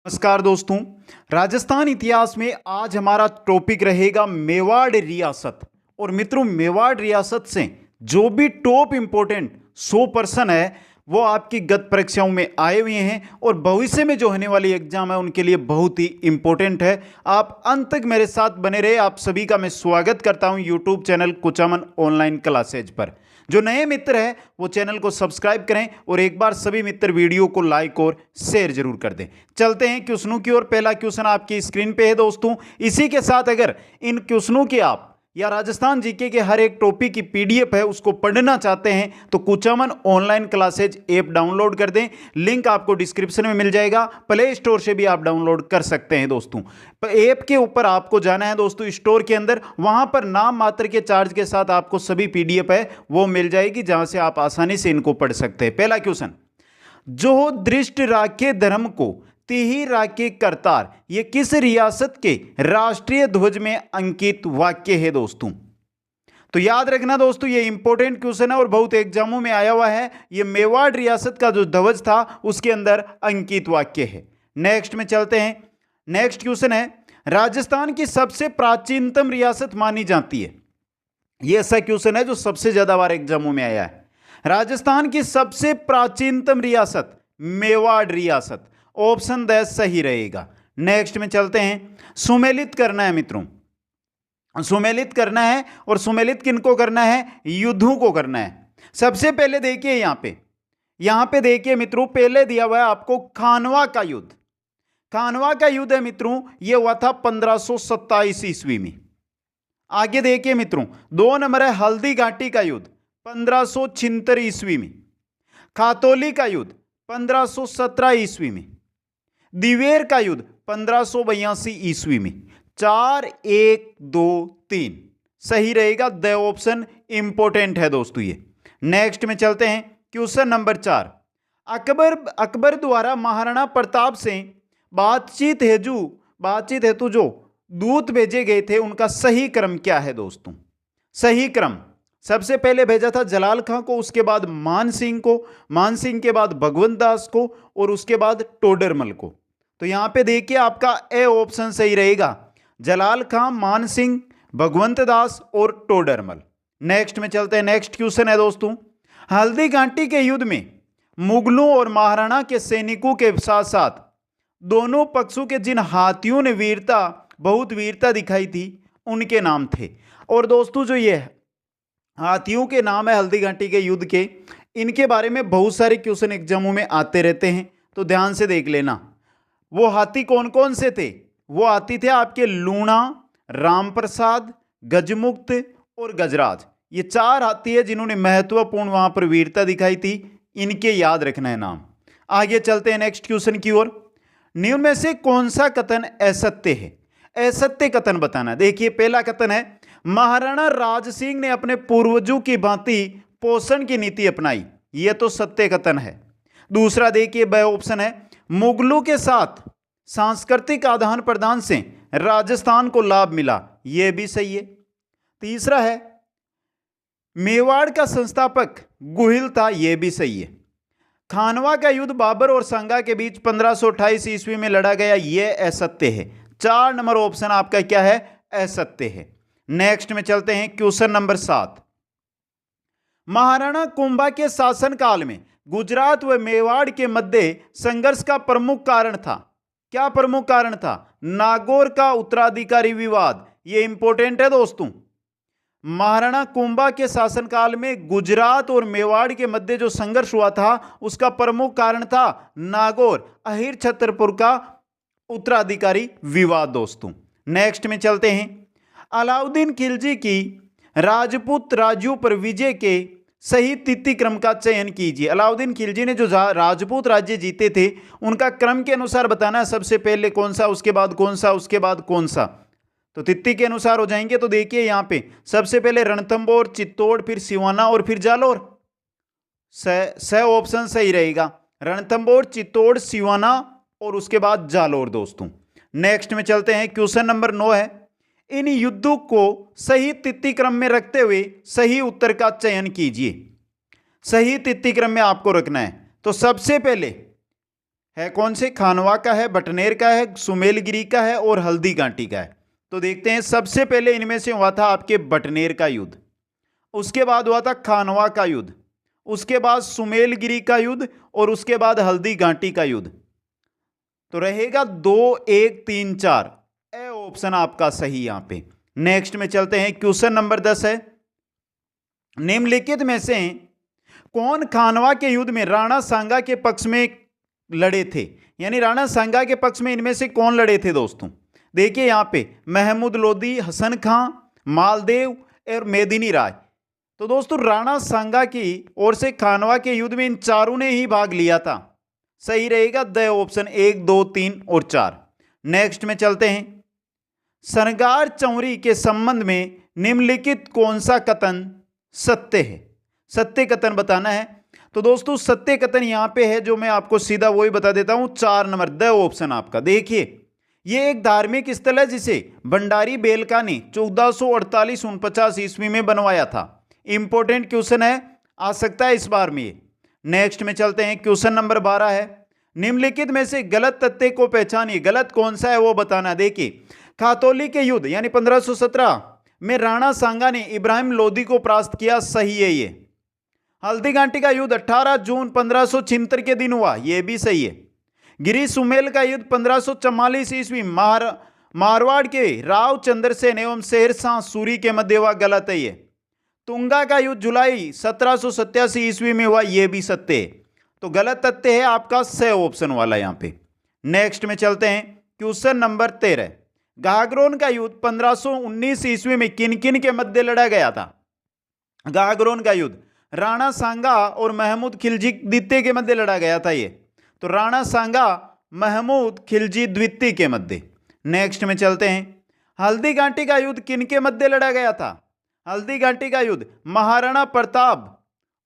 नमस्कार दोस्तों। राजस्थान इतिहास में आज हमारा टॉपिक रहेगा मेवाड़ रियासत। और मित्रों, मेवाड़ रियासत से जो भी टॉप इंपोर्टेंट 100% है वो आपकी गत परीक्षाओं में आए हुए हैं और भविष्य में जो होने वाली एग्जाम है उनके लिए बहुत ही इंपॉर्टेंट है। आप अंत तक मेरे साथ बने रहे। आप सभी का मैं स्वागत करता हूं YouTube channel Kuchaman online classes पर। जो नए मित्र हैं वो चैनल को सब्सक्राइब करें और एक बार सभी मित्र वीडियो को लाइक और शेयर जरूर कर दें। चलते हैं क्वेश्चनों की ओर। पहला क्वेश्चन आपकी स्क्रीन पे है दोस्तों। इसी के साथ अगर इन क्वेश्चनों की आप या राजस्थान जीके के हर एक टॉपिक की पीडीएफ है उसको पढ़ना चाहते हैं तो Kuchaman online classes app download कर दें। लिंक आपको डिस्क्रिप्शन में मिल जाएगा। प्ले स्टोर से भी आप डाउनलोड कर सकते हैं दोस्तों। ऐप के ऊपर आपको जाना है दोस्तों, स्टोर के अंदर, वहां पर नाम मात्र के चार्ज के साथ आपको सभी पीडीएफ है वो मिल जाएगी, जहां से आप आसानी से इनको पढ़ सकते हैं। पहला क्वेश्चन, जो दृष्ट राखे धर्म को तिहि राखे करतार, ये किस रियासत के राष्ट्रीय ध्वज में अंकित वाक्य है दोस्तों? तो याद रखना दोस्तों, ये इंपॉर्टेंट क्वेश्चन है और बहुत एग्जामों में आया हुआ है। ये मेवाड़ रियासत का जो ध्वज था उसके अंदर अंकित वाक्य है। नेक्स्ट में चलते हैं। नेक्स्ट क्वेश्चन है, राजस्थान की सबसे प्राचीनतम रियासत मानी जाती है। ये ऐसा क्वेश्चन है जो सबसे ज्यादा बार एग्जामों में आया है। राजस्थान की सबसे प्राचीनतम रियासत मेवाड़ रियासत। ऑप्शन 10 सही रहेगा। नेक्स्ट में चलते हैं। सुमेलित करना है मित्रों, सुमेलित करना है। और सुमेलित किनको करना है? युद्धों को करना है। सबसे पहले देखिए यहां पे देखिए मित्रों, पहले दिया हुआ है आपको खानवा का युद्ध। खानवा का युद्ध है मित्रों, यह हुआ था 1527 ईस्वी में। आगे देखिए मित्रों, 2 नंबर है हल्दी घाटी का युद्ध 1576 ईस्वी में। खातौली का युद्ध 1517 ईस्वी में। दिवेर का युद्ध 1582 ईस्वी में। 4, 1, 2, 3 सही रहेगा। द ऑप्शन इंपॉर्टेंट है दोस्तों ये। नेक्स्ट में चलते हैं। क्वेश्चन नंबर 4, अकबर द्वारा महाराणा प्रताप से बातचीत हेतु जो दूत भेजे गए थे उनका सही क्रम क्या है दोस्तों? सही क्रम, सबसे पहले भेजा था जलाल खां को, उसके बाद मान सिंह को, मान सिंह के बाद भगवंत दास को और उसके बाद टोडरमल को। तो यहां पे देखिए आपका ए ऑप्शन सही रहेगा, जलाल खां, मान सिंह, भगवंत दास और टोडरमल। नेक्स्ट में चलते हैं। नेक्स्ट क्वेश्चन है दोस्तों, हल्दी घाटी के युद्ध में मुगलों और महाराणा के सैनिकों के साथ साथ दोनों पक्षों के जिन हाथियों ने बहुत वीरता दिखाई थी उनके नाम थे। और दोस्तों जो ये हाथियों के नाम है हल्दी घाटी के युद्ध के, इनके बारे में बहुत सारे क्वेश्चन एग्जामों में आते रहते हैं, तो ध्यान से देख लेना। वो हाथी कौन कौन से थे? वो हाथी थे आपके लूणा, रामप्रसाद, गजमुक्त और गजराज। ये 4 हाथी है जिन्होंने महत्वपूर्ण वहां पर वीरता दिखाई थी। इनके याद रखना है नाम। आगे चलते हैं नेक्स्ट क्वेश्चन की ओर। निम्न में से कौन सा कथन असत्य है? असत्य कथन बताना। देखिए पहला कथन है, महाराणा राज सिंह ने अपने पूर्वजों की भांति पोषण की नीति अपनाई। यह तो सत्य कथन है। दूसरा देखिए ब ऑप्शन है, मुगलों के साथ सांस्कृतिक आदान प्रदान से राजस्थान को लाभ मिला। यह भी सही है। तीसरा है, मेवाड़ का संस्थापक गुहिल था। यह भी सही है। खानवा का युद्ध बाबर और संगा के बीच 1528 ईस्वी में लड़ा गया। यह असत्य है। 4 नंबर ऑप्शन आपका क्या है? असत्य है। नेक्स्ट में चलते हैं। क्वेश्चन नंबर 7, महाराणा कुंभा के शासनकाल में गुजरात व मेवाड़ के मध्य संघर्ष का प्रमुख कारण था। क्या प्रमुख कारण था? नागौर का उत्तराधिकारी विवाद। यह इंपॉर्टेंट है दोस्तों। महाराणा कुंभा के शासनकाल में गुजरात और मेवाड़ के मध्य जो संघर्ष हुआ था उसका प्रमुख कारण था नागौर, अहिर छतरपुर का उत्तराधिकारी विवाद दोस्तों। नेक्स्ट में चलते हैं। अलाउद्दीन खिलजी की राजपूत राज्यों पर विजय के सही तिथि क्रम का चयन कीजिए। अलाउद्दीन खिलजी ने जो राजपूत राज्य जीते थे उनका क्रम के अनुसार बताना है। सबसे पहले कौन सा, उसके बाद कौन सा, उसके बाद कौन सा, तो तिथि के अनुसार हो जाएंगे। तो देखिए यहां पे सबसे पहले रणथंबोर, चित्तौड़, फिर सिवाना और फिर जालोर। स ऑप्शन सही रहेगा। रणथंबोर, चित्तौड़, सिवाना और उसके बाद जालोर दोस्तों। नेक्स्ट में चलते हैं। क्वेश्चन नंबर 9 है, इन युद्धों को सही तिथि क्रम में रखते हुए सही उत्तर का चयन कीजिए। सही तिथि क्रम में आपको रखना है। तो सबसे पहले है कौन से? खानवा का है, बटनेर का है, सुमेलगिरी का है और हल्दी घाटी का है। तो देखते हैं, सबसे पहले इनमें से हुआ था आपके बटनेर का युद्ध, उसके बाद हुआ था खानवा का युद्ध, उसके बाद सुमेलगिरी का युद्ध और उसके बाद हल्दी घाटी का युद्ध। तो रहेगा 2, 1, 3, 4। ए ऑप्शन आपका सही यहां पे। नेक्स्ट में चलते हैं, क्वेश्चन नंबर 10 है, निम्नलिखित में से कौन खानवा के युद्ध में राणा सांगा के पक्ष में लड़े थे? यानी राणा सांगा के पक्ष में इनमें से कौन लड़े थे दोस्तों? देखिए यहां पे महमूद लोदी, हसन खां, मालदेव और मेदिनी राय। तो दोस्तों राणा सांगा की ओर से खानवा के युद्ध में इन चारों ने ही भाग लिया था। सही रहेगा द ऑप्शन 1, 2, 3 और 4। नेक्स्ट में चलते हैं, सरगार चौरी के संबंध में निम्नलिखित कौन सा कथन सत्य है? सत्य कथन बताना है। तो दोस्तों सत्य कथन यहां पे है, जो मैं आपको सीधा वही बता देता हूं, 4 नंबर द ऑप्शन आपका। देखिए ये एक धार्मिक स्थल है जिसे भंडारी बेलका ने 1448-49 ईस्वी में बनवाया था। इंपॉर्टेंट क्वेश्चन है, आ सकता है इस बार में ये। नेक्स्ट में चलते हैं, क्वेश्चन नंबर 12 है, निम्नलिखित में से गलत तथ्य को पहचानिए। गलत कौन सा है वो बताना। देखिए खातौली के युद्ध यानी 1517 में राणा सांगा ने इब्राहिम लोदी को परास्त किया, सही है ये। हल्दी घाटी का युद्ध 18 जून 1576 के दिन हुआ, यह भी सही है। गिरी सुमेल का युद्ध 1544 ईस्वी मारवाड़ के राव चंद्रसेन एवं शेरशाह सूरी के मध्य हुआ, गलत है ये। तुंगा का युद्ध जुलाई 1787 ईस्वी में हुआ, यह भी सत्य है। तो गलत तथ्य है आपका स ऑप्शन वाला यहां पे। नेक्स्ट में चलते हैं, क्वेश्चन नंबर 13, गागरोन का युद्ध 1519 ईस्वी में किन किन के मध्य लड़ा गया था? गागरोन का युद्ध राणा सांगा और महमूद खिलजी द्वितीय के मध्य लड़ा गया था ये। तो राणा सांगा महमूद खिलजी द्वितीय के मध्य। नेक्स्ट में चलते हैं, हल्दी घाटी का युद्ध किन के मध्य लड़ा गया था? हल्दी घाटी का युद्ध महाराणा प्रताप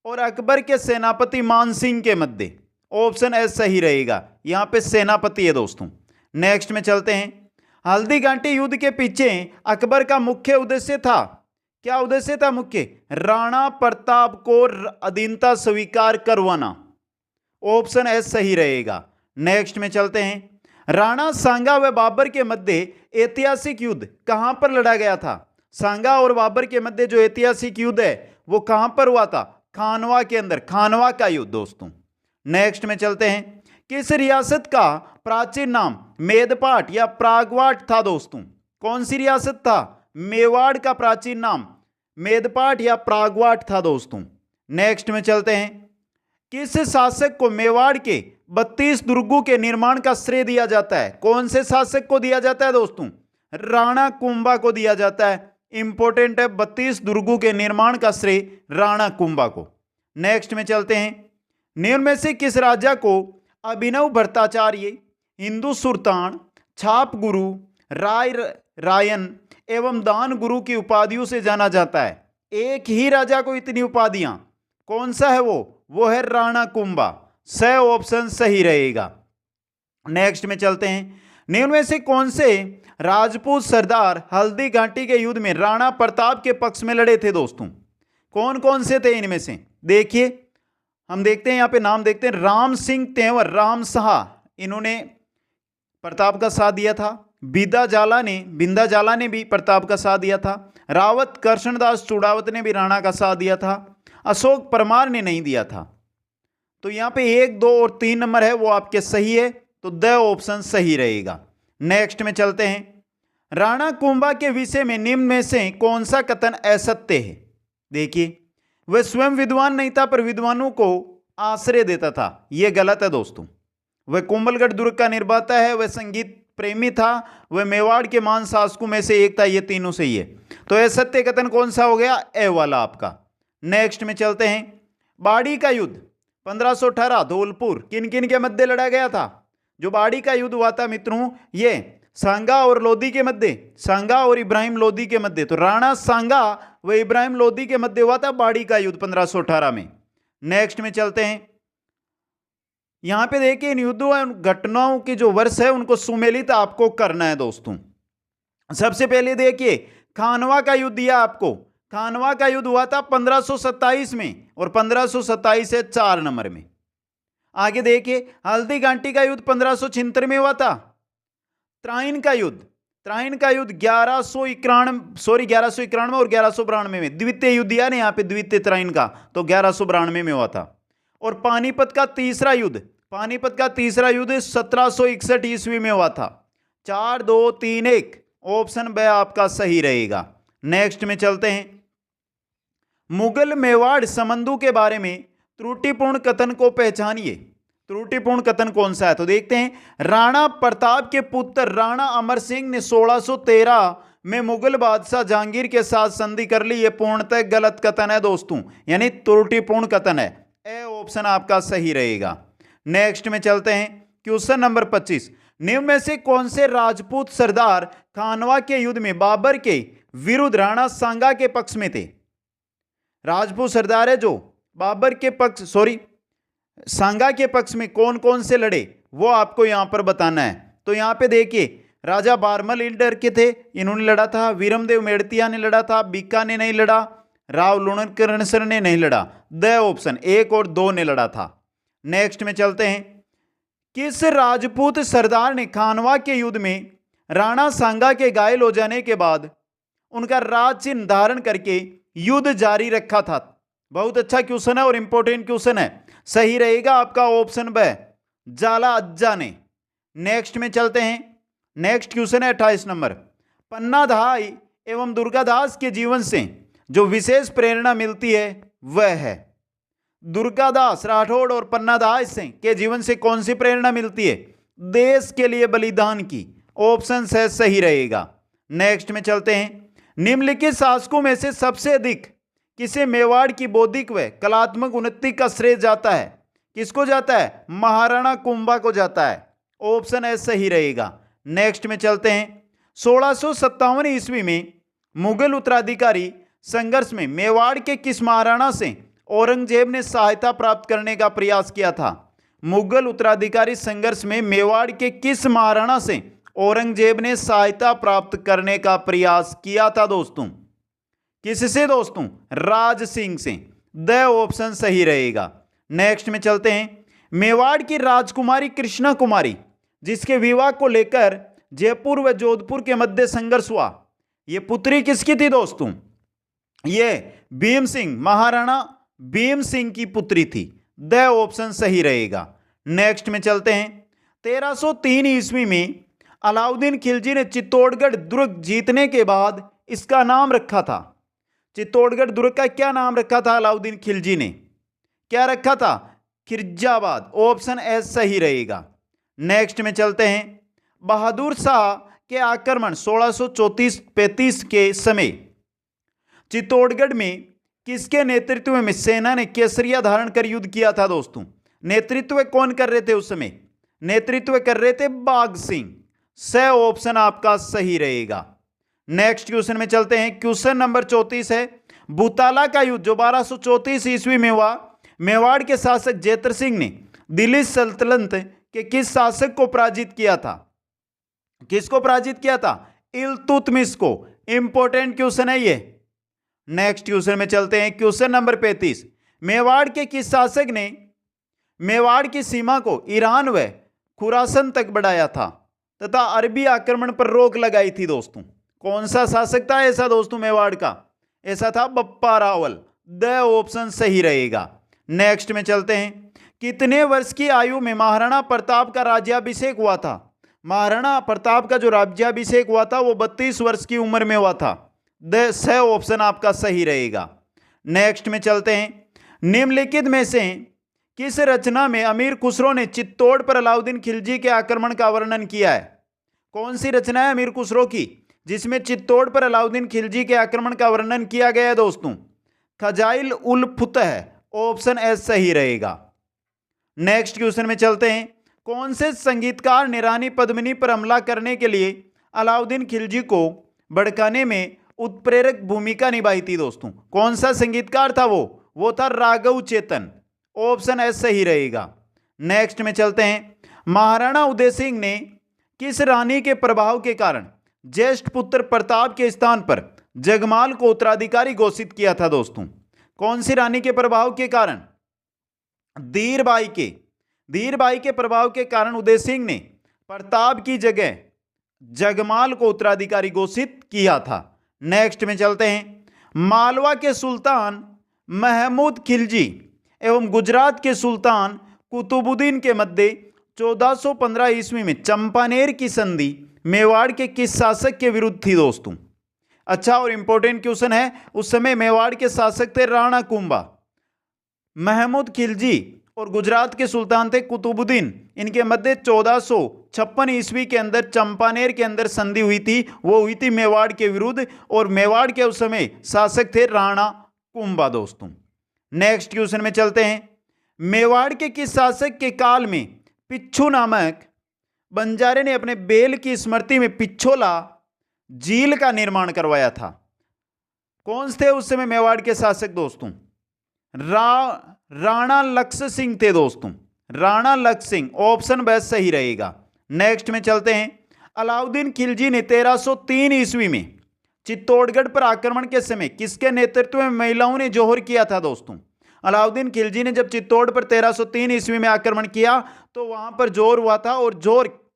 और अकबर के सेनापति मानसिंह के मध्य। ऑप्शन एस सही रहेगा, यहां पे सेनापति है दोस्तों। नेक्स्ट में चलते हैं, हल्दी घाटी युद्ध के पीछे अकबर का मुख्य उद्देश्य था, क्या उद्देश्य था मुख्य? राणा प्रताप को अधीनता स्वीकार करवाना। ऑप्शन एस सही रहेगा। नेक्स्ट में चलते हैं, राणा सांगा व बाबर के मध्य ऐतिहासिक युद्ध कहां पर लड़ा गया था? सांगा और बाबर के मध्य जो ऐतिहासिक युद्ध है वो कहां पर हुआ था? खानवा के अंदर, खानवा का युद्ध दोस्तों। नेक्स्ट में चलते हैं, किस रियासत का प्राचीन नाम मेदपाट या प्रागवाट था दोस्तों? कौन सी रियासत था? मेवाड़ का प्राचीन नाम मेदपाट या प्रागवाट था दोस्तों। नेक्स्ट में चलते हैं, किस शासक को मेवाड़ के 32 दुर्गों के निर्माण का श्रेय दिया जाता है? कौन से शासक को दिया जाता है दोस्तों? राणा कुंभा को दिया जाता है। इंपॉर्टेंट है, 32 दुर्गों के निर्माण का श्रेय राणा कुंभा को। नेक्स्ट में चलते हैं, निम्न में से किस राजा को अभिनव भट्टाचार्य, हिंदू सुल्तान, छाप गुरु, रायन एवं दान गुरु की उपाधियों से जाना जाता है? एक ही राजा को इतनी उपाधियां, कौन सा है वो है राणा कुंभा। स ऑप्शन सही रहेगा। नेक्स्ट में चलते हैं, निम्न में से कौन से राजपूत सरदार हल्दी घाटी के युद्ध में राणा प्रताप के पक्ष में लड़े थे दोस्तों? कौन कौन से थे इनमें से? देखिए हम देखते हैं, यहां पे नाम देखते हैं, राम सिंह तेवर, राम शाह, इन्होंने प्रताप का साथ दिया था। बिंदा जाला ने भी प्रताप का साथ दिया था। रावत कृष्णदास चुड़ावत ने भी राणा का साथ दिया था। अशोक परमार ने नहीं दिया था। तो यहां पे 1, 2 और 3 नंबर है वो आपके सही है, तो द ऑप्शन सही रहेगा। नेक्स्ट में चलते हैं, राणा कुंभा के विषय में निम्न में से कौन सा कथन असत्य है? देखिए वह स्वयं विद्वान नहीं था पर विद्वानों को आश्रय देता था, यह गलत है दोस्तों। वह कुंभलगढ़ दुर्ग का निर्माता है, वह संगीत प्रेमी था, वह मेवाड़ के महान शासकों में से एक था, ये तीनों सही है। तो यह सत्य कथन कौन सा हो गया? ए वाला आपका। नेक्स्ट में चलते हैं, बाड़ी का युद्ध 1518 धौलपुर किन किन के मध्य लड़ा गया था? जो बाड़ी का युद्ध हुआ था मित्रों, ये सांगा और लोदी के मध्य, सांगा और इब्राहिम लोदी के मध्य। तो राणा सांगा व इब्राहिम लोदी के मध्य हुआ था बाड़ी का युद्ध 1518 में। नेक्स्ट में चलते हैं, यहां पे देखिए इन युद्धों घटनाओं की जो वर्ष है उनको सुमेलित आपको करना है दोस्तों। सबसे पहले देखिए खानवा का युद्ध दिया आपको, खानवा का युद्ध हुआ था 1527 में और 1527 है 4 नंबर में। आगे देखिए, हल्दी घाटी का युद्ध 1576 में हुआ था। त्राइन का युद्ध 1191 और 1192 में, द्वितीय युद्ध दिया ना यहाँ पे, द्वितीय त्राइन का, तो 1192 में हुआ था। और पानीपत का तीसरा युद्ध 1761 ईस्वी में हुआ था। 4 2 3 1 ऑप्शन ब आपका सही रहेगा। नेक्स्ट में चलते हैं, मुगल मेवाड़ संबंधों के बारे में त्रुटिपूर्ण कथन को पहचानिए। त्रुटिपूर्ण कथन कौन सा है, तो देखते हैं। राणा प्रताप के पुत्र राणा अमर सिंह ने 1613 में मुगल बादशाह जहांगीर के साथ संधि कर ली। यह पूर्णतः गलत कथन है दोस्तों, यानी त्रुटिपूर्ण कथन है। ए ऑप्शन आपका सही रहेगा। नेक्स्ट में चलते हैं, क्वेश्चन नंबर 25, निम्न में से कौन से राजपूत सरदार खानवा के युद्ध में बाबर के विरुद्ध राणा सांगा के पक्ष में थे। राजपूत सरदार है जो बाबर के पक्ष सांगा के पक्ष में कौन कौन से लड़े, वो आपको यहां पर बताना है। तो यहां पे देखिए, राजा बारमल इंडर के थे, इन्होंने लड़ा था। वीरमदेव मेड़तिया ने लड़ा था, बीका ने नहीं लड़ा, राव लुणकरणसर ने नहीं लड़ा। द ऑप्शन 1 और 2 ने लड़ा था। नेक्स्ट में चलते हैं, किस राजपूत सरदार ने खानवा के युद्ध में राणा सांगा के घायल हो जाने के बाद उनका राज चिन्ह धारण करके युद्ध जारी रखा था। बहुत अच्छा क्वेश्चन है और इंपॉर्टेंट क्वेश्चन है। सही रहेगा आपका ऑप्शन ब, जाला अज्जा ने। नेक्स्ट में चलते हैं, नेक्स्ट क्वेश्चन है 28 नंबर, पन्नाधाय एवं दुर्गादास के जीवन से जो विशेष प्रेरणा मिलती है वह है। दुर्गादास राठौड़ और पन्नाधाय से के जीवन से कौन सी प्रेरणा मिलती है, देश के लिए बलिदान की। ऑप्शन से सही रहेगा। नेक्स्ट में चलते हैं, निम्नलिखित शासकों में से सबसे अधिक किसे मेवाड़ की बौद्धिक व कलात्मक उन्नति का श्रेय जाता है। किसको जाता है, महाराणा कुंभा को जाता है। ऑप्शन ए सही रहेगा। नेक्स्ट में चलते हैं, 1657 ईस्वी में मुगल उत्तराधिकारी संघर्ष में मेवाड़ के किस महाराणा से औरंगजेब ने सहायता प्राप्त करने का प्रयास किया था। मुगल उत्तराधिकारी संघर्ष में मेवाड़ के किस महाराणा से औरंगजेब ने सहायता प्राप्त करने का प्रयास किया था दोस्तों। किससे दोस्तों, राज सिंह से। द ऑप्शन सही रहेगा। नेक्स्ट में चलते हैं, मेवाड़ की राजकुमारी कृष्णा कुमारी जिसके विवाह को लेकर जयपुर व जोधपुर के मध्य संघर्ष हुआ, यह पुत्री किसकी थी दोस्तों, यह भीम सिंह, महाराणा भीम सिंह की पुत्री थी। द ऑप्शन सही रहेगा। नेक्स्ट में चलते हैं, 1303 ईस्वी में अलाउद्दीन खिलजी ने चित्तौड़गढ़ दुर्ग जीतने के बाद इसका नाम रखा था। चित्तौड़गढ़ दुर्ग का क्या नाम रखा था अलाउद्दीन खिलजी ने, क्या रखा था, खिरजाबाद। ऑप्शन एस सही रहेगा। नेक्स्ट में चलते हैं, बहादुर शाह के आक्रमण 1634-35 के समय चित्तौड़गढ़ में किसके नेतृत्व में सेना ने केसरिया धारण कर युद्ध किया था दोस्तों। नेतृत्व कौन कर रहे थे उस समय, नेतृत्व कर रहे थे बाघ सिंह। स ऑप्शन आपका सही रहेगा। नेक्स्ट क्वेश्चन में चलते हैं, क्वेश्चन नंबर 34 है, भूताला का युद्ध जो 1234 ईस्वी में हुआ, मेवाड़ के शासक जैतर सिंह ने दिल्ली सल्तनत के किस शासक को पराजित किया था। किसको पराजित किया था, इल्तुतमिश को। इंपॉर्टेंट क्वेश्चन है ये। नेक्स्ट क्वेश्चन में चलते हैं, क्वेश्चन नंबर 35, मेवाड़ के किस शासक ने मेवाड़ की सीमा को ईरान व खुरासन तक बढ़ाया था तथा अरबी आक्रमण पर रोक लगाई थी दोस्तों। कौन सा शासक था ऐसा दोस्तों मेवाड़ का, ऐसा था बप्पा रावल। द ऑप्शन सही रहेगा। नेक्स्ट में चलते हैं, कितने वर्ष की आयु में महाराणा प्रताप का राज्याभिषेक हुआ था। महाराणा प्रताप का जो राज्याभिषेक हुआ था वो 32 वर्ष की उम्र में हुआ था। द स ऑप्शन आपका सही रहेगा। नेक्स्ट में चलते हैं, निम्नलिखित में से किस रचना में अमीर खुसरो ने चित्तौड़ पर अलाउद्दीन खिलजी के आक्रमण का वर्णन किया है। कौन सी रचना है अमीर खुसरो की जिसमें चित्तौड़ पर अलाउद्दीन खिलजी के आक्रमण का वर्णन किया गया है दोस्तों। खजाइल उल फुतह। ऑप्शन एस सही रहेगा। नेक्स्ट क्वेश्चन में चलते हैं, कौन से संगीतकार ने रानी पद्मिनी पर हमला करने के लिए अलाउद्दीन खिलजी को भड़काने में उत्प्रेरक भूमिका निभाई थी दोस्तों। कौन सा संगीतकार था वो था राघव चेतन। ऑप्शन एस सही रहेगा। नेक्स्ट में चलते हैं, महाराणा उदय सिंह ने किस रानी के प्रभाव के कारण ज्येष्ठ पुत्र प्रताप के स्थान पर जगमाल को उत्तराधिकारी घोषित किया था दोस्तों। कौन सी रानी के प्रभाव के कारण, धीरबाई के। धीर भाई के प्रभाव के कारण उदय सिंह ने प्रताप की जगह जगमाल को उत्तराधिकारी घोषित किया था। नेक्स्ट में चलते हैं। मालवा के सुल्तान महमूद खिलजी एवं गुजरात के सुल्तान कुतुबुद्दीन के मध्य 1415 ईस्वी में चंपानेर की संधि मेवाड़ के किस शासक के विरुद्ध थी दोस्तों? अच्छा और इंपॉर्टेंट क्वेश्चन है। उस समय मेवाड़ के शासक थे राणा कुंभा। महमूद खिलजी और गुजरात के सुल्तान थे कुतुबुद्दीन। इनके मध्य 1456 ईस्वी के अंदर चंपानेर के अंदर संधि हुई थी। वो हुई थी मेवाड़ के विरुद्ध और मेवाड़ के उस समय शासक थे राणा कुंभा दोस्तों। नेक्स्ट क्वेश्चन में चलते हैं। मेवाड़ के किस शासक के काल में पिच्छू नामक बंजारे ने अपने बेल की स्मृति में पिछोला झील का निर्माण करवाया था? कौन थे उस समय मेवाड़ के शासक दोस्तों? राणा लक्ष्य सिंह थे दोस्तों। राणा लक्ष्य सिंह, ऑप्शन बेस्ट सही रहेगा। नेक्स्ट में चलते हैं। अलाउद्दीन खिलजी ने 1303 ईस्वी में चित्तौड़गढ़ पर आक्रमण के समय किसके नेतृत्व में महिलाओं ने जोहर किया था दोस्तों? अलाउद्दीन खिलजी ने जब चित्तौड़ पर 1303 ईस्वी में आक्रमण किया तो वहां पर जोर हुआ था और जोर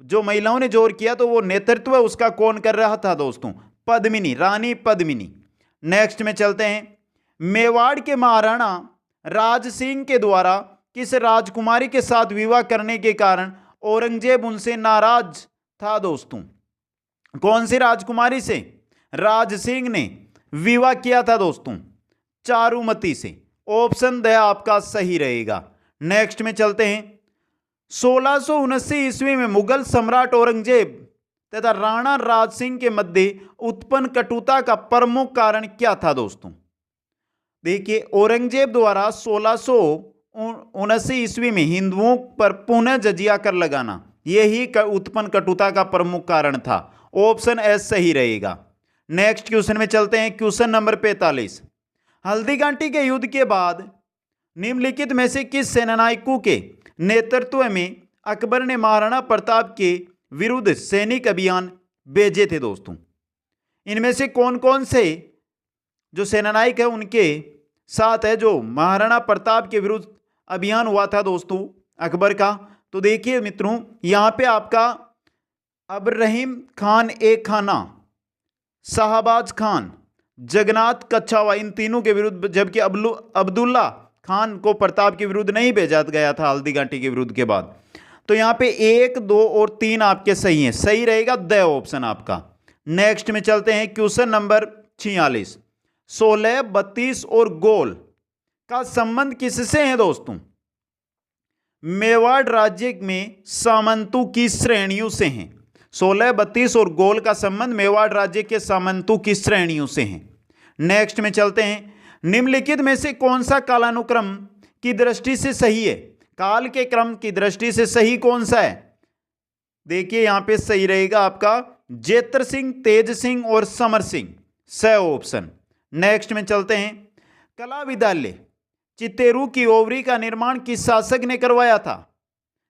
जो महिलाओं ने जोर किया तो वो नेतृत्व उसका कौन कर रहा था दोस्तों? पद्मिनी, रानी पद्मिनी। नेक्स्ट में चलते हैं। मेवाड़ के महाराणा राज सिंह के द्वारा किस राजकुमारी के साथ विवाह करने के कारण औरंगजेब उनसे नाराज था दोस्तों? कौन सी राजकुमारी से राज सिंह ने विवाह किया था दोस्तों? चारुमती से। ऑप्शन द आपका सही रहेगा। नेक्स्ट में चलते हैं। 1679 ईस्वी में मुगल सम्राट औरंगजेब तथा राणा राज सिंह के मध्य उत्पन्न कटुता का प्रमुख कारण क्या था दोस्तों? देखिए, औरंगजेब द्वारा 1679 ईस्वी में हिंदुओं पर पुनः जजिया कर लगाना यही उत्पन्न कटुता का प्रमुख कारण था। ऑप्शन एस सही रहेगा। नेक्स्ट क्वेश्चन में चलते हैं। Question number 45। हल्दीघाटी के युद्ध के बाद निम्नलिखित में से किस सेनानायकों के नेतृत्व में अकबर ने महाराणा प्रताप के विरुद्ध सैनिक अभियान भेजे थे दोस्तों? इनमें से कौन कौन से जो सेनानायक है उनके साथ है जो महाराणा प्रताप के विरुद्ध अभियान हुआ था दोस्तों अकबर का? तो देखिए मित्रों, यहां पे आपका अब्राहिम खान ए खाना, शाहबाज खान, जगन्नाथ कच्छावा, इन तीनों के विरुद्ध, जबकि अब्दुल्ला खान को प्रताप के विरुद्ध नहीं भेजा गया था हल्दीघाटी के विरुद्ध के बाद। तो यहां पे 1, 2 और 3 आपके सही हैं। सही रहेगा द ऑप्शन आपका। नेक्स्ट में चलते हैं। Question number 46। 16, 32 और गोल का संबंध किससे है दोस्तों? मेवाड़ राज्य में सामंतों की श्रेणियों से हैं। 16, 32 और गोल का संबंध मेवाड़ राज्य के सामंतों की श्रेणियों से हैं। नेक्स्ट में चलते हैं। निम्नलिखित में से कौन सा कालानुक्रम की दृष्टि से सही है? काल के क्रम की दृष्टि से सही कौन सा है? देखिए यहां पे सही रहेगा आपका जेत्र सिंह, तेज सिंह और समर सिंह, स ऑप्शन। नेक्स्ट में चलते हैं। कला विद्यालय चितेरू की ओवरी का निर्माण किस शासक ने करवाया था?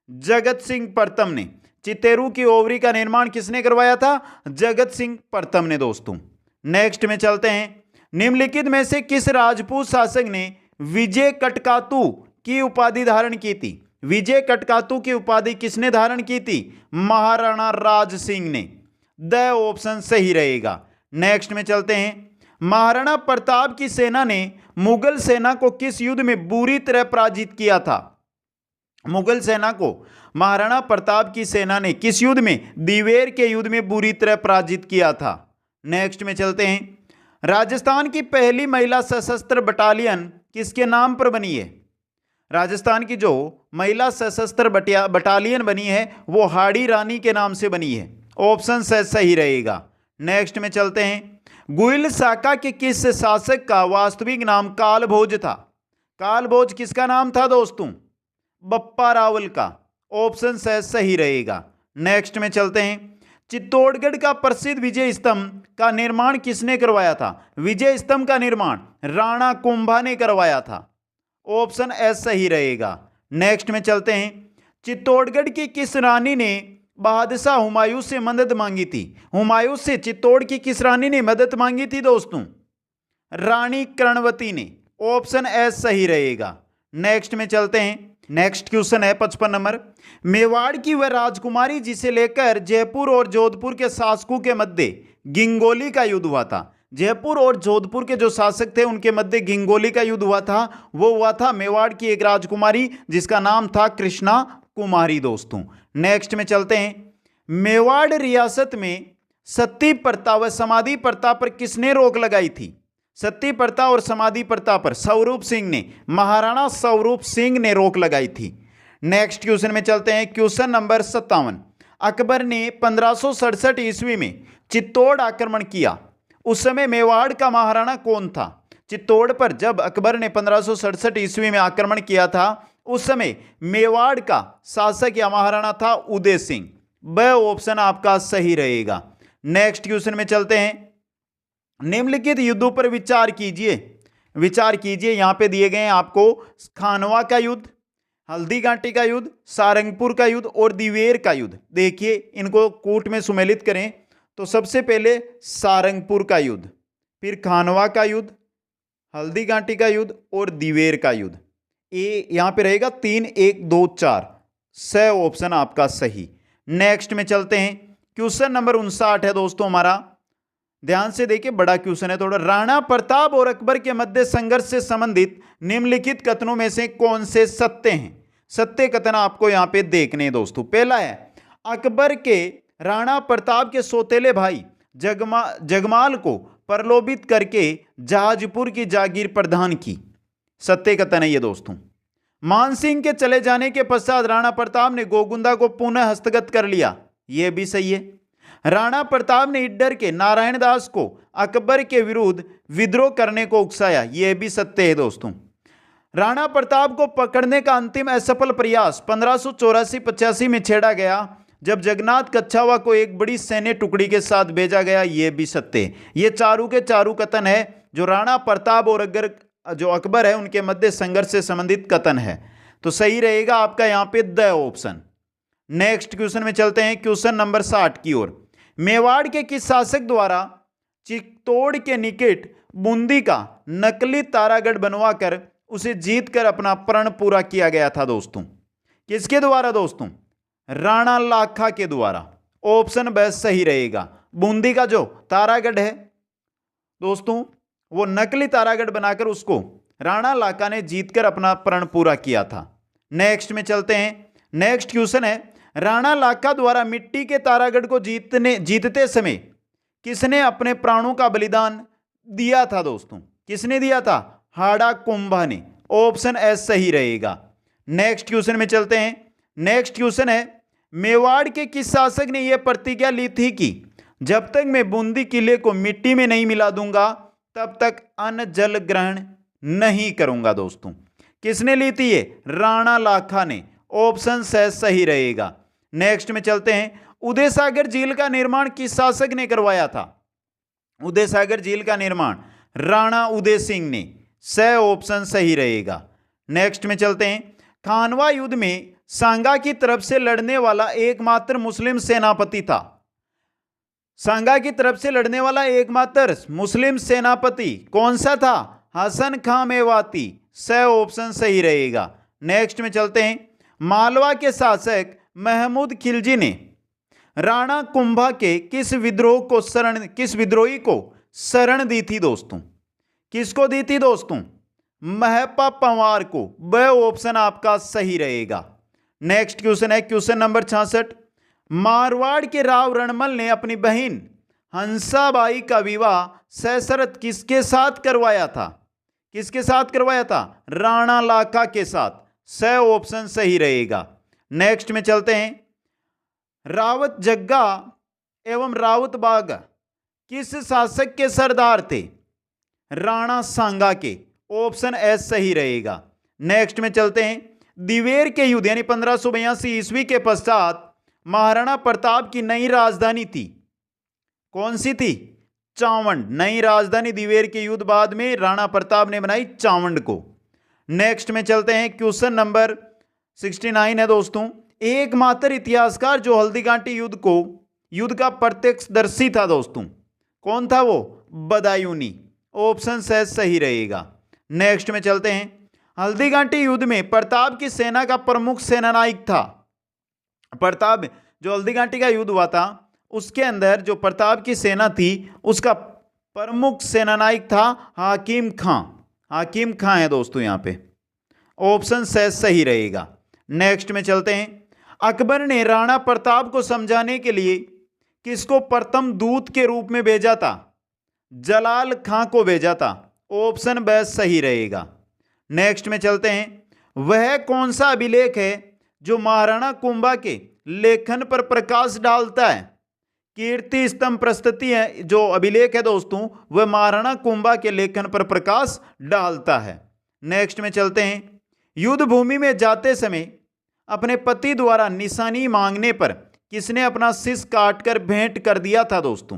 जगत सिंह प्रथम ने। चितेरू की ओवरी का निर्माण किसने करवाया था? जगत सिंह प्रथम ने दोस्तों। नेक्स्ट में चलते हैं। निम्नलिखित में से किस राजपूत शासक ने विजय कटकातु की उपाधि धारण की थी? विजय कटकातु की उपाधि किसने धारण की थी? महाराणा राज सिंह ने। द ऑप्शन सही रहेगा। नेक्स्ट में चलते हैं। महाराणा प्रताप की सेना ने मुगल सेना को किस युद्ध में बुरी तरह पराजित किया था? मुगल सेना को महाराणा प्रताप की सेना ने किस युद्ध में? दिवेर के युद्ध में बुरी तरह पराजित किया था। नेक्स्ट में चलते हैं। राजस्थान की पहली महिला सशस्त्र बटालियन किसके नाम पर बनी है? राजस्थान की जो महिला सशस्त्र बटालियन बनी है वो हाड़ी रानी के नाम से बनी है। ऑप्शन सही रहेगा। नेक्स्ट में चलते हैं। गुइल शाखा के किस शासक का वास्तविक नाम कालभोज था? कालभोज किसका नाम था दोस्तों? बप्पा रावल का। ऑप्शन सही रहेगा। नेक्स्ट में चलते हैं। चित्तौड़गढ़ का प्रसिद्ध विजय स्तंभ का निर्माण किसने करवाया था? विजय स्तंभ का निर्माण राणा कुंभा ने करवाया था। ऑप्शन एस सही रहेगा। नेक्स्ट में चलते हैं। चित्तौड़गढ़ की किस रानी ने बादशाह हुमायूं से मदद मांगी थी? हुमायूं से चित्तौड़ की किस रानी ने मदद मांगी थी दोस्तों? रानी कर्णवती ने। ऑप्शन एस सही रहेगा। नेक्स्ट में चलते हैं। नेक्स्ट क्वेश्चन है 55 नंबर। मेवाड़ की वह राजकुमारी जिसे लेकर जयपुर और जोधपुर के शासकों के मध्य गिंगोली का युद्ध हुआ था। जयपुर और जोधपुर के जो शासक थे उनके मध्य गिंगोली का युद्ध हुआ था, वो हुआ था मेवाड़ की एक राजकुमारी जिसका नाम था कृष्णा कुमारी दोस्तों। नेक्स्ट में चलते हैं। मेवाड़ रियासत में सती प्रथा व समाधि प्रथा पर किसने रोक लगाई थी? सती प्रथा और समाधि प्रथा पर स्वरूप सिंह ने, महाराणा स्वरूप सिंह ने रोक लगाई थी। नेक्स्ट क्वेश्चन में चलते हैं। Question number 57। अकबर ने 1567 ईस्वी में चित्तौड़ आक्रमण किया, उस समय मेवाड़ का महाराणा कौन था? चित्तौड़ पर जब अकबर ने 1567 ईस्वी में आक्रमण किया था, उस समय मेवाड़ का शासक या महाराणा था उदय सिंह। वह ऑप्शन आपका सही रहेगा। नेक्स्ट क्वेश्चन में चलते हैं। निम्नलिखित युद्धों पर विचार कीजिए। विचार कीजिए, यहां पे दिए गए हैं आपको खानवा का युद्ध, हल्दीघाटी का युद्ध, सारंगपुर का युद्ध और दिवेर का युद्ध। देखिए इनको कूट में सुमेलित करें तो सबसे पहले सारंगपुर का युद्ध, फिर खानवा का युद्ध, हल्दीघाटी का युद्ध और दिवेर का युद्ध। ए यहां पे रहेगा 3 1 2 4, स ऑप्शन आपका सही। नेक्स्ट में चलते हैं। क्वेश्चन नंबर 59 है दोस्तों हमारा, ध्यान से देखिए, बड़ा क्वेश्चन है थोड़ा। राणा प्रताप और अकबर के मध्य संघर्ष से संबंधित निम्नलिखित कथनों में से कौन से सत्य हैं? सत्य कथन आपको यहां पे देखने हैं दोस्तों। पहला है अकबर के राणा प्रताप के सौतेले भाई जगमाल को प्रलोभित करके जहाजपुर की जागीर प्रदान की। सत्य कथन है ये दोस्तों। मानसिंह के चले जाने के पश्चात राणा प्रताप ने गोगुंदा को पुनः हस्तगत कर लिया, यह भी सही है। राणा प्रताप ने इड्डर के नारायण दास को अकबर के विरुद्ध विद्रोह करने को उकसाया, यह भी सत्य है दोस्तों। राणा प्रताप को पकड़ने का अंतिम असफल प्रयास 1584-85 में छेड़ा गया, जब जगन्नाथ कच्छावा को एक बड़ी सैन्य टुकड़ी के साथ भेजा गया, यह भी सत्य है। ये चारों के चारों कथन है जो राणा प्रताप और जो अकबर है उनके मध्य संघर्ष से संबंधित कथन है, तो सही रहेगा आपका यहां पे द ऑप्शन। नेक्स्ट क्वेश्चन में चलते हैं। क्वेश्चन नंबर 60 की ओर। मेवाड़ के किस शासक द्वारा चित्तौड़ के निकट बूंदी का नकली तारागढ़ बनवाकर उसे जीतकर अपना प्रण पूरा किया गया था दोस्तों? किसके द्वारा दोस्तों? राणा लाखा के द्वारा। ऑप्शन ब सही रहेगा। बूंदी का जो तारागढ़ है दोस्तों, वो नकली तारागढ़ बनाकर उसको राणा लाखा ने जीतकर अपना प्रण पूरा किया था। नेक्स्ट में चलते हैं। नेक्स्ट क्वेश्चन है, राणा लाखा द्वारा मिट्टी के तारागढ़ को जीतते समय किसने अपने प्राणों का बलिदान दिया था दोस्तों? किसने दिया था? हाड़ा कुंभा ने। ऑप्शन एस सही रहेगा। नेक्स्ट क्वेश्चन में चलते हैं। नेक्स्ट क्वेश्चन है, मेवाड़ के किस शासक ने यह प्रतिज्ञा ली थी कि जब तक मैं बूंदी किले को मिट्टी में नहीं मिला दूंगा तब तक अन्न जल ग्रहण नहीं करूंगा दोस्तों? किसने ली थी ये? राणा लाखा ने। ऑप्शन सही रहेगा। नेक्स्ट में चलते हैं। उदय सागर झील का निर्माण किस शासक ने करवाया था? उदय सागर झील का निर्माण राणा उदय सिंह ने। ऑप्शन सही रहेगा। नेक्स्ट में चलते हैं। खानवा युद्ध में सांगा की तरफ से लड़ने वाला एकमात्र मुस्लिम सेनापति था। सांगा की तरफ से लड़ने वाला एकमात्र मुस्लिम सेनापति कौन सा था? हसन खां मेवाती। ऑप्शन सही रहेगा। नेक्स्ट में चलते हैं। मालवा के शासक महमूद खिलजी ने राणा कुंभा के किस विद्रोही को शरण दी थी दोस्तों? किसको दी थी दोस्तों? महपा पंवार को। वह ऑप्शन आपका सही रहेगा। नेक्स्ट क्वेश्चन है क्वेश्चन नंबर 66। मारवाड़ के राव रणमल ने अपनी बहन हंसाबाई का विवाह सशर्त किसके साथ करवाया था? किसके साथ करवाया था? राणा लाखा के साथ। ऑप्शन सही रहेगा। नेक्स्ट में चलते हैं। रावत जग्गा एवं रावत बाग किस शासक के सरदार थे? राणा सांगा के। ऑप्शन एस सही रहेगा। नेक्स्ट में चलते हैं। दिवेर के युद्ध यानी 1582 ईस्वी के पश्चात महाराणा प्रताप की नई राजधानी थी, कौन सी थी? चावंड। नई राजधानी दिवेर के युद्ध बाद में राणा प्रताप ने बनाई चावंड को। नेक्स्ट में चलते हैं। क्वेश्चन नंबर 69 है दोस्तों। एकमात्र इतिहासकार जो हल्दीघाटी युद्ध का प्रत्यक्षदर्शी था दोस्तों, कौन था वो? बदायूनी। ऑप्शन सही रहेगा। नेक्स्ट में चलते हैं। हल्दीघाटी युद्ध में प्रताप की सेना का प्रमुख सेनानायक था। प्रताप, जो हल्दीघाटी का युद्ध हुआ था उसके अंदर जो प्रताप की सेना थी उसका प्रमुख सेनानायक था हाकिम खां। हाकिम खां है दोस्तों यहाँ पे। ऑप्शन से सही रहेगा। नेक्स्ट में चलते हैं। अकबर ने राणा प्रताप को समझाने के लिए किसको प्रथम दूत के रूप में भेजा था? जलाल खां को भेजा था। ऑप्शन बी सही रहेगा। नेक्स्ट में चलते हैं। वह कौन सा अभिलेख है जो महाराणा कुंभा के लेखन पर प्रकाश डालता है? कीर्ति स्तंभ प्रस्तुति है जो अभिलेख है दोस्तों, वह महाराणा कुंभा के लेखन पर प्रकाश डालता है। नेक्स्ट में चलते हैं। युद्ध भूमि में जाते समय अपने पति द्वारा निशानी मांगने पर किसने अपना शीश काटकर भेंट कर दिया था दोस्तों?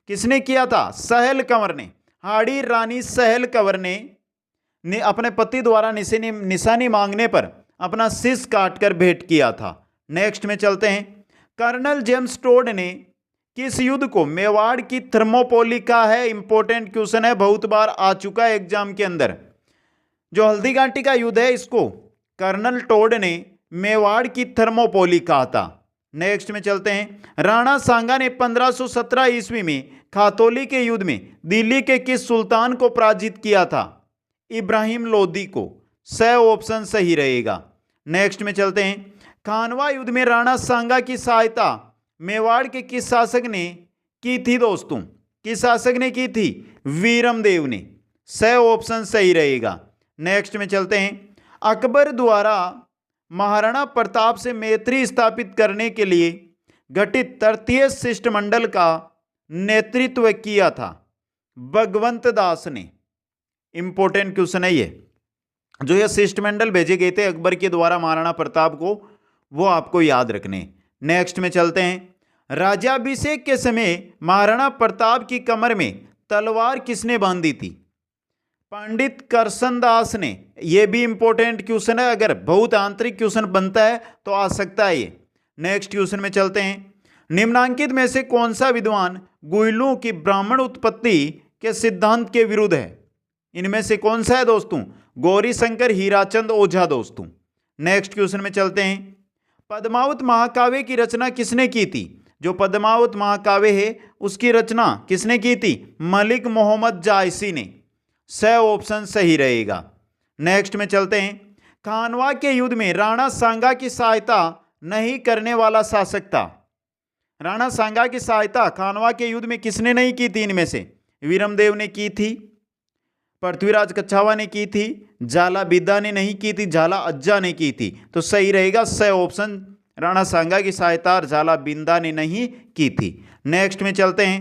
किसने किया था? सहल कंवर ने। हाड़ी रानी सहल कंवर ने अपने पति द्वारा निशानी मांगने पर अपना शीश काटकर भेंट किया था। नेक्स्ट में चलते हैं। कर्नल जेम्स टोड ने किस युद्ध को मेवाड़ की थर्मोपोली कहा है? इंपॉर्टेंट क्वेश्चन है, बहुत बार आ चुका है एग्जाम के अंदर। जो हल्दीघाटी का युद्ध है इसको कर्नल टोड ने मेवाड़ की थर्मोपोली कहा था। नेक्स्ट में चलते हैं। राणा सांगा ने 1517 ईस्वी में खातौली के युद्ध में दिल्ली के किस सुल्तान को पराजित किया था? इब्राहिम लोदी को। सही ऑप्शन सही रहेगा। नेक्स्ट में चलते हैं। खानवा युद्ध में राणा सांगा की सहायता मेवाड़ के किस शासक ने की थी दोस्तों? किस शासक ने की थी? वीरमदेव ने। सही ऑप्शन सही रहेगा। नेक्स्ट में चलते हैं। अकबर द्वारा महाराणा प्रताप से मैत्री स्थापित करने के लिए गठित तृतीय शिष्टमंडल का नेतृत्व किया था भगवंत दास ने। इंपॉर्टेंट क्वेश्चन है ये। जो ये शिष्टमंडल भेजे गए थे अकबर के द्वारा महाराणा प्रताप को, वो आपको याद रखने। नेक्स्ट में चलते हैं। राज्याभिषेक के समय महाराणा प्रताप की कमर में तलवार किसने बांधी थी? पंडित करसनदास ने। यह भी इंपॉर्टेंट क्वेश्चन है, अगर बहुत आंतरिक क्वेश्चन बनता है तो आ सकता है ये। नेक्स्ट क्वेश्चन में चलते हैं। निम्नांकित में से कौन सा विद्वान गुइलों की ब्राह्मण उत्पत्ति के सिद्धांत के विरुद्ध है? इनमें से कौन सा है दोस्तों? गौरी शंकर हीराचंद ओझा दोस्तों। नेक्स्ट क्वेश्चन में चलते हैं। पद्मावत महाकाव्य की रचना किसने की थी? जो पद्मावत महाकाव्य है उसकी रचना किसने की थी? मलिक मोहम्मद जायसी ने। सही ऑप्शन सही रहेगा। नेक्स्ट में चलते हैं। खानवा के युद्ध में राणा सांगा की सहायता नहीं करने वाला शासक था। राणा सांगा की सहायता खानवा के युद्ध में किसने नहीं की थी? इनमें से वीरमदेव ने की थी, पृथ्वीराज कच्छावा ने की थी, झाला बिद्दा ने नहीं की थी, झाला अज्जा ने की थी। तो सही रहेगा सही ऑप्शन, राणा सांगा की सहायता झाला बिंदा ने नहीं की थी। नेक्स्ट में चलते हैं।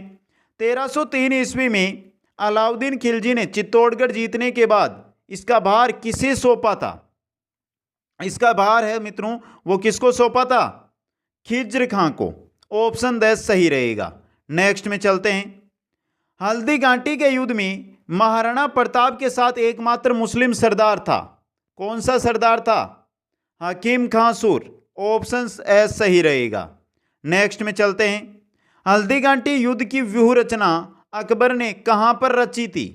1303 ईस्वी में अलाउद्दीन खिलजी ने चित्तौड़गढ़ जीतने के बाद इसका भार किसे सौंपा था? इसका भार है मित्रों वो किसको सौंपा था? खिज्र खां को। ऑप्शन द सही रहेगा। नेक्स्ट में चलते हैं। हल्दीघाटी के युद्ध में महाराणा प्रताप के साथ एकमात्र मुस्लिम सरदार था। कौन सा सरदार था? हकीम खां सूर। ऑप्शन ए सही रहेगा। नेक्स्ट में चलते हैं। हल्दीघाटी युद्ध की व्यूह रचना अकबर ने कहां पर रची थी?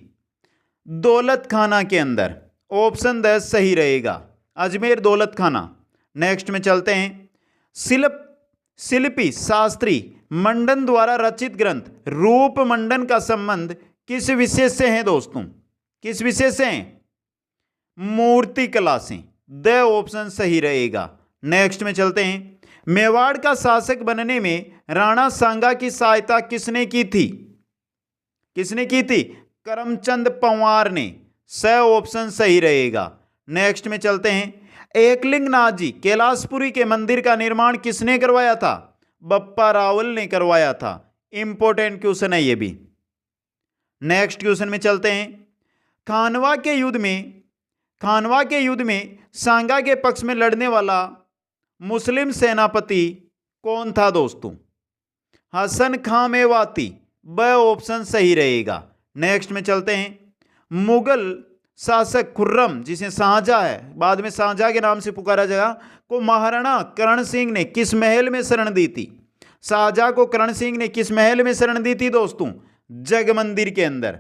दौलत खाना के अंदर। ऑप्शन द सही रहेगा, अजमेर दौलत खाना। नेक्स्ट में चलते हैं। शिल्पी शास्त्री मंडन द्वारा रचित ग्रंथ रूप मंडन का संबंध किस विषय से है दोस्तों? किस विषय से है? मूर्ति कला से। द ऑप्शन सही रहेगा। नेक्स्ट में चलते हैं। मेवाड़ का शासक बनने में राणा सांगा की सहायता किसने की थी? किसने की थी? करमचंद पंवार ने। सही ऑप्शन सही रहेगा। नेक्स्ट में चलते हैं। एकलिंगनाथ जी कैलाशपुरी के मंदिर का निर्माण किसने करवाया था? बप्पा रावल ने करवाया था। इंपॉर्टेंट क्वेश्चन है ये भी। नेक्स्ट क्वेश्चन में चलते हैं। खानवा के युद्ध में सांगा के पक्ष में लड़ने वाला मुस्लिम सेनापति कौन था दोस्तों? हसन खां मेवाती। ब ऑप्शन सही रहेगा। नेक्स्ट में चलते हैं। मुगल शासक खुर्रम, जिसे शाहजहां है, बाद में शाहजहां के नाम से पुकारा जाएगा, को महाराणा करण सिंह ने किस महल में शरण दी थी? शाहजहां को करण सिंह ने किस महल में शरण दी थी दोस्तों? जग मंदिर के अंदर।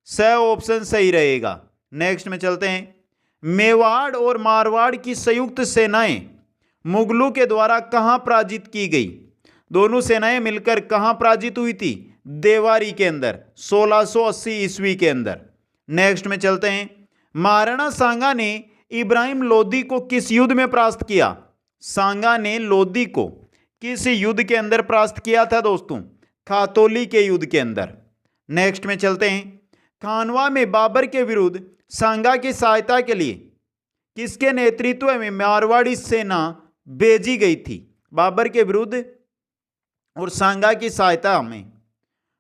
सही ऑप्शन सही रहेगा। नेक्स्ट में चलते हैं। मेवाड़ और मारवाड़ की संयुक्त सेनाएं मुगलों के द्वारा कहां पराजित की गई? दोनों सेनाएं मिलकर कहां पराजित हुई थी? देवारी के अंदर 1680 ईस्वी के अंदर। नेक्स्ट में चलते हैं। महाराणा सांगा ने इब्राहिम लोदी को किस युद्ध में परास्त किया? सांगा ने लोदी को किस युद्ध के अंदर परास्त किया था दोस्तों? खातौली के युद्ध के अंदर। नेक्स्ट में चलते हैं। खानवा में बाबर के विरुद्ध सांगा की सहायता के लिए किसके नेतृत्व में मारवाड़ी सेना भेजी गई थी? बाबर के विरुद्ध और सांगा की सहायता में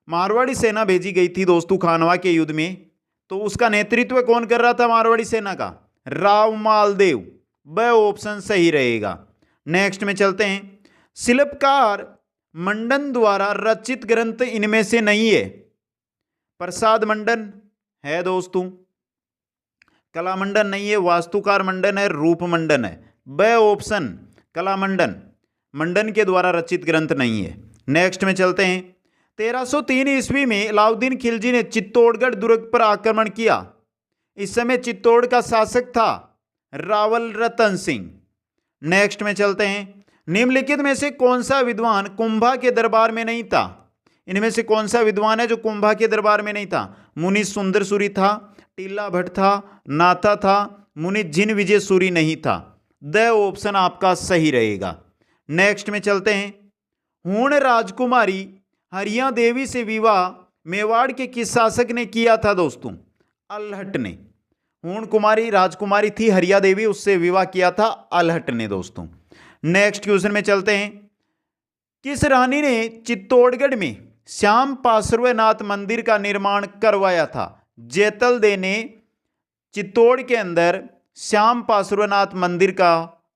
मारवाड़ी सेना भेजी गई थी दोस्तों खानवा के युद्ध में। तो उसका नेतृत्व कौन कर रहा था मारवाड़ी सेना का? राव मालदेव। वह ऑप्शन सही रहेगा। नेक्स्ट में चलते हैं। शिल्पकार मंडन द्वारा रचित ग्रंथ इनमें से नहीं है? प्रसाद मंडन है दोस्तों, कला मंडन नहीं है, वास्तुकार मंडन है, रूप मंडन है। वह ऑप्शन कला मंडन, मंडन के द्वारा रचित ग्रंथ नहीं है। नेक्स्ट में चलते हैं। 1303 ईस्वी में अलाउद्दीन खिलजी ने चित्तौड़गढ़ दुर्ग पर आक्रमण किया। इस समय चित्तौड़ का शासक था रावल रतन सिंह। नेक्स्ट में चलते हैं। निम्नलिखित में से कौन सा विद्वान कुंभा के दरबार में नहीं था? इनमें से कौन सा विद्वान है जो कुंभा के दरबार में नहीं था? मुनि सुंदर सूरी था, टीला भट्ट था, नाथा था, मुनि जिन विजय सूरी नहीं था। द ऑप्शन आपका सही रहेगा। नेक्स्ट में चलते हैं। हूण राजकुमारी हरिया देवी से विवाह मेवाड़ के किस शासक ने किया था दोस्तों? अल्हट ने। हूण कुमारी राजकुमारी थी हरिया देवी, उससे विवाह किया था अल्हट ने दोस्तों। नेक्स्ट क्वेश्चन में चलते हैं। किस रानी ने चित्तौड़गढ़ में श्याम पार्श्वनाथ मंदिर का निर्माण करवाया था? जैतल दे ने चित्तौड़ के अंदर श्याम पार्श्वनाथ मंदिर का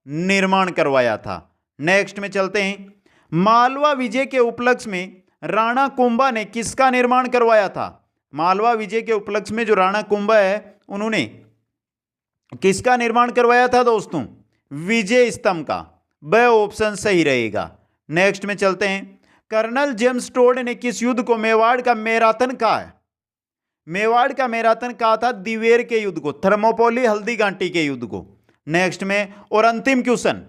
निर्माण करवाया था। नेक्स्ट में चलते हैं। मालवा विजय के उपलक्ष्य में राणा कुंभा ने किसका निर्माण करवाया था? मालवा विजय के उपलक्ष्य में जो राणा कुंभा है उन्होंने किसका निर्माण करवाया था दोस्तों? विजय स्तंभ का। वह ऑप्शन सही रहेगा। नेक्स्ट में चलते हैं। कर्नल जेम्स टोड ने किस युद्ध को मेवाड़ का मैराथन कहा है? मेवाड़ का मैराथन कहा था दिवेर के युद्ध को, थर्मोपोली हल्दी घाटी के युद्ध को। नेक्स्ट में और अंतिम क्वेश्चन।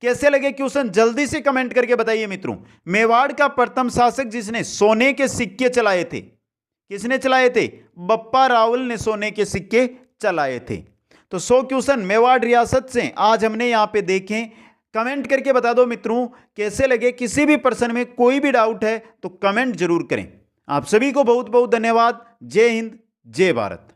कैसे लगे क्वेश्चन जल्दी से कमेंट करके बताइए मित्रों। मेवाड़ का प्रथम शासक जिसने सोने के सिक्के चलाए थे, किसने चलाए थे? बप्पा रावल ने सोने के सिक्के चलाए थे। तो 100 क्वेश्चन मेवाड़ रियासत से आज हमने यहां पे देखें। कमेंट करके बता दो मित्रों कैसे लगे। किसी भी प्रश्न में कोई भी डाउट है तो कमेंट जरूर करें। आप सभी को बहुत बहुत धन्यवाद। जय हिंद, जय भारत।